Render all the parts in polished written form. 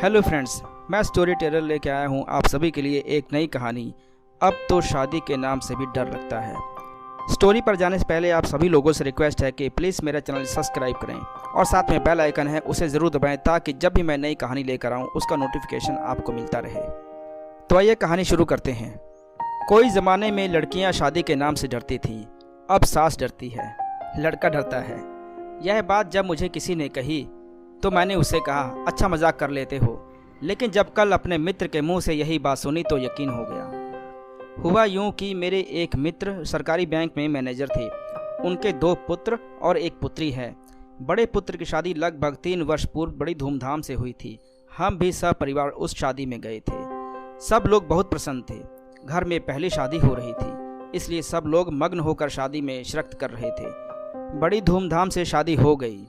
Hello friends, मैं story teller लेके आया हूँ आप सभी के लिए एक नई कहानी। अब तो शादी के नाम से भी डर लगता है। स्टोरी पर जाने से पहले आप सभी लोगों से रिक्वेस्ट है कि प्लीज़ मेरा चैनल सब्सक्राइब करें और साथ में बेल आइकन है उसे ज़रूर दबाएं ताकि जब भी मैं नई कहानी लेकर आऊँ उसका नोटिफिकेशन आपको मिलता रहे। तो आइए कहानी शुरू करते हैं। कोई ज़माने में लड़कियाँ शादी के नाम से डरती थीं, अब सास डरती है, लड़का डरता है। यह बात जब मुझे किसी ने कही तो मैंने उससे कहा, अच्छा मजाक कर लेते हो। लेकिन जब कल अपने मित्र के मुंह से यही बात सुनी तो यकीन हो गया। हुआ यूं कि मेरे एक मित्र सरकारी बैंक में मैनेजर थे। उनके 2 पुत्र और 1 पुत्री है। बड़े पुत्र की शादी लगभग 3 वर्ष पूर्व बड़ी धूमधाम से हुई थी। हम भी सब परिवार उस शादी में गए थे। सब लोग बहुत प्रसन्न थे। घर में पहली शादी हो रही थी, इसलिए सब लोग मग्न होकर शादी में शिरकत कर रहे थे। बड़ी धूमधाम से शादी हो गई।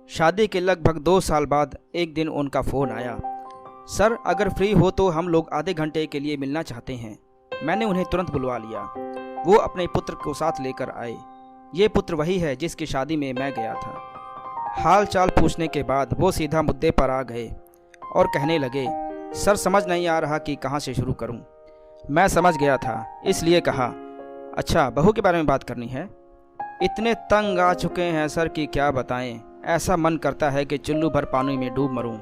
शादी के लगभग 2 साल बाद एक दिन उनका फ़ोन आया, सर अगर फ्री हो तो हम लोग आधे घंटे के लिए मिलना चाहते हैं। मैंने उन्हें तुरंत बुलवा लिया। वो अपने पुत्र को साथ लेकर आए। ये पुत्र वही है जिसकी शादी में मैं गया था। हाल चाल पूछने के बाद वो सीधा मुद्दे पर आ गए और कहने लगे, सर समझ नहीं आ रहा कि कहाँ से शुरू करूँ। मैं समझ गया था, इसलिए कहा, अच्छा बहू के बारे में बात करनी है। इतने तंग आ चुके हैं सर कि क्या बताएं, ऐसा मन करता है कि चुल्लू भर पानी में डूब मरूं।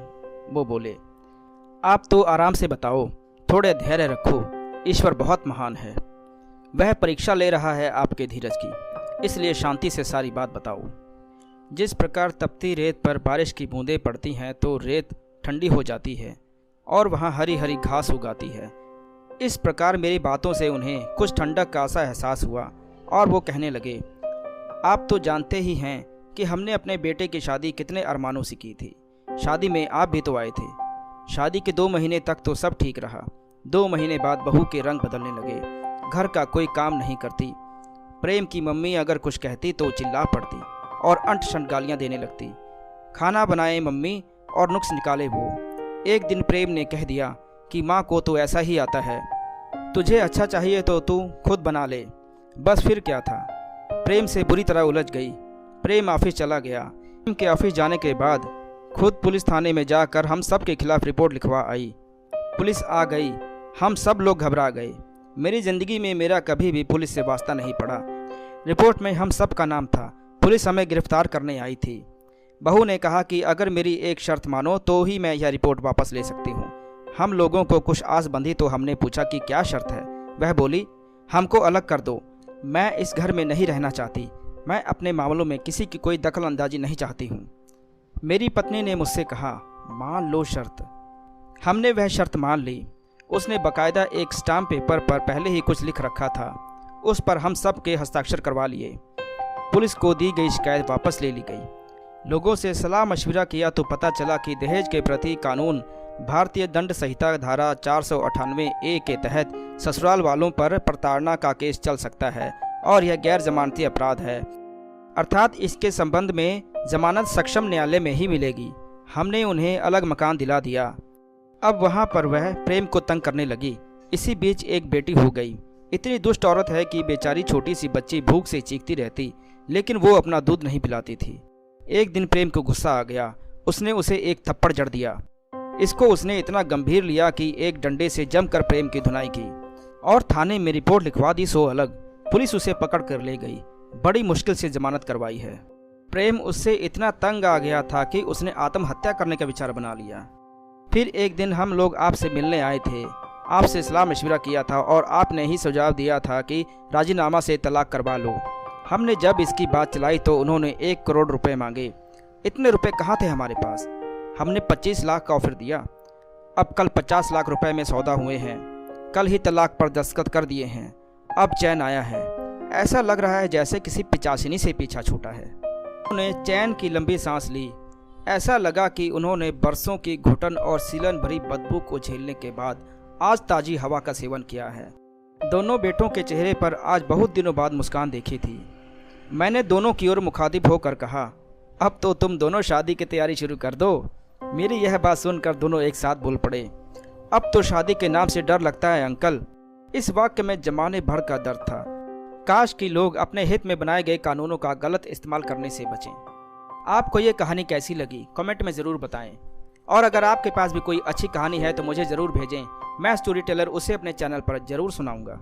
वो बोले, आप तो आराम से बताओ, थोड़े धैर्य रखो, ईश्वर बहुत महान है, वह परीक्षा ले रहा है आपके धीरज की, इसलिए शांति से सारी बात बताओ। जिस प्रकार तपती रेत पर बारिश की बूंदें पड़ती हैं तो रेत ठंडी हो जाती है और वहाँ हरी हरी घास उगाती है, इस प्रकार मेरी बातों से उन्हें कुछ ठंडक का सा एहसास हुआ और वो कहने लगे, आप तो जानते ही हैं कि हमने अपने बेटे की शादी कितने अरमानों से की थी। शादी में आप भी तो आए थे। शादी के 2 महीने तक तो सब ठीक रहा। 2 महीने बाद बहू के रंग बदलने लगे। घर का कोई काम नहीं करती। प्रेम की मम्मी अगर कुछ कहती तो चिल्ला पड़ती और अंट शंट गालियाँ देने लगती। खाना बनाए मम्मी और नुक्स निकाले वो। एक दिन प्रेम ने कह दिया कि माँ को तो ऐसा ही आता है, तुझे अच्छा चाहिए तो तू खुद बना ले। बस फिर क्या था, प्रेम से बुरी तरह उलझ गई। प्रेम ऑफिस चला गया। प्रेम के ऑफिस जाने के बाद खुद पुलिस थाने में जाकर हम सब के खिलाफ रिपोर्ट लिखवा आई। पुलिस आ गई, हम सब लोग घबरा गए। मेरी ज़िंदगी में मेरा कभी भी पुलिस से वास्ता नहीं पड़ा। रिपोर्ट में हम सब का नाम था। पुलिस हमें गिरफ्तार करने आई थी। बहू ने कहा कि अगर मेरी एक शर्त मानो तो ही मैं यह रिपोर्ट वापस ले सकती हूँ। हम लोगों को कुछ आस बंधी तो हमने पूछा कि क्या शर्त है। वह बोली, हमको अलग कर दो, मैं इस घर में नहीं रहना चाहती। मैं अपने मामलों में किसी की कोई दखल अंदाजी नहीं चाहती हूँ। मेरी पत्नी ने मुझसे कहा, मान लो शर्त। हमने वह शर्त मान ली। उसने बाकायदा एक स्टाम्प पेपर पर पहले ही कुछ लिख रखा था, उस पर हम सब के हस्ताक्षर करवा लिए। पुलिस को दी गई शिकायत वापस ले ली गई। लोगों से सलाह मशविरा किया तो पता चला कि दहेज के प्रति कानून भारतीय दंड संहिता धारा 498A के तहत ससुराल वालों पर प्रताड़ना का केस चल सकता है और यह गैर जमानती अपराध है, अर्थात इसके संबंध में जमानत सक्षम न्यायालय में ही मिलेगी। हमने उन्हें अलग मकान दिला दिया। अब वहाँ पर वह प्रेम को तंग करने लगी। इसी बीच एक बेटी हो गई। इतनी दुष्ट औरत है कि बेचारी छोटी सी बच्ची भूख से चीखती रहती, लेकिन वो अपना दूध नहीं पिलाती थी। एक दिन प्रेम को गुस्सा आ गया। उसने उसे एक थप्पड़ जड़ दिया। इसको उसने इतना गंभीर लिया कि एक डंडे से जमकर प्रेम की धुनाई की और थाने में रिपोर्ट लिखवा दी सो अलग। पुलिस उसे पकड़ कर ले गई। बड़ी मुश्किल से जमानत करवाई है। प्रेम उससे इतना तंग आ गया था कि उसने आत्महत्या करने का विचार बना लिया। फिर एक दिन हम लोग आपसे मिलने आए थे। आपसे सलाह मशविरा किया था और आपने ही सुझाव दिया था कि राजीनामा से तलाक करवा लो। हमने जब इसकी बात चलाई तो उन्होंने 1 करोड़ रुपए मांगे। इतने रुपए कहाँ थे हमारे पास। हमने 25 लाख का ऑफर दिया। अब कल 50 लाख रुपए में सौदा हुए हैं। कल ही तलाक पर दस्तखत कर दिए हैं। अब चैन आया है। ऐसा लग रहा है जैसे किसी पिचासिनी से पीछा छूटा है। उन्होंने चैन की लंबी सांस ली। ऐसा लगा कि उन्होंने बरसों की घुटन और सीलन भरी बदबू को झेलने के बाद आज ताजी हवा का सेवन किया है। दोनों बेटों के चेहरे पर आज बहुत दिनों बाद मुस्कान देखी थी। मैंने दोनों की ओर मुखातिब होकर कहा, अब तो तुम दोनों शादी की तैयारी शुरू कर दो। मेरी यह बात सुनकर दोनों एक साथ बोल पड़े। अब तो शादी के नाम से डर लगता है अंकल। इस वाक्य में जमाने भर का दर्द था। काश कि लोग अपने हित में बनाए गए कानूनों का गलत इस्तेमाल करने से बचें। आपको ये कहानी कैसी लगी कमेंट में ज़रूर बताएं और अगर आपके पास भी कोई अच्छी कहानी है तो मुझे ज़रूर भेजें, मैं स्टोरी टेलर उसे अपने चैनल पर ज़रूर सुनाऊंगा।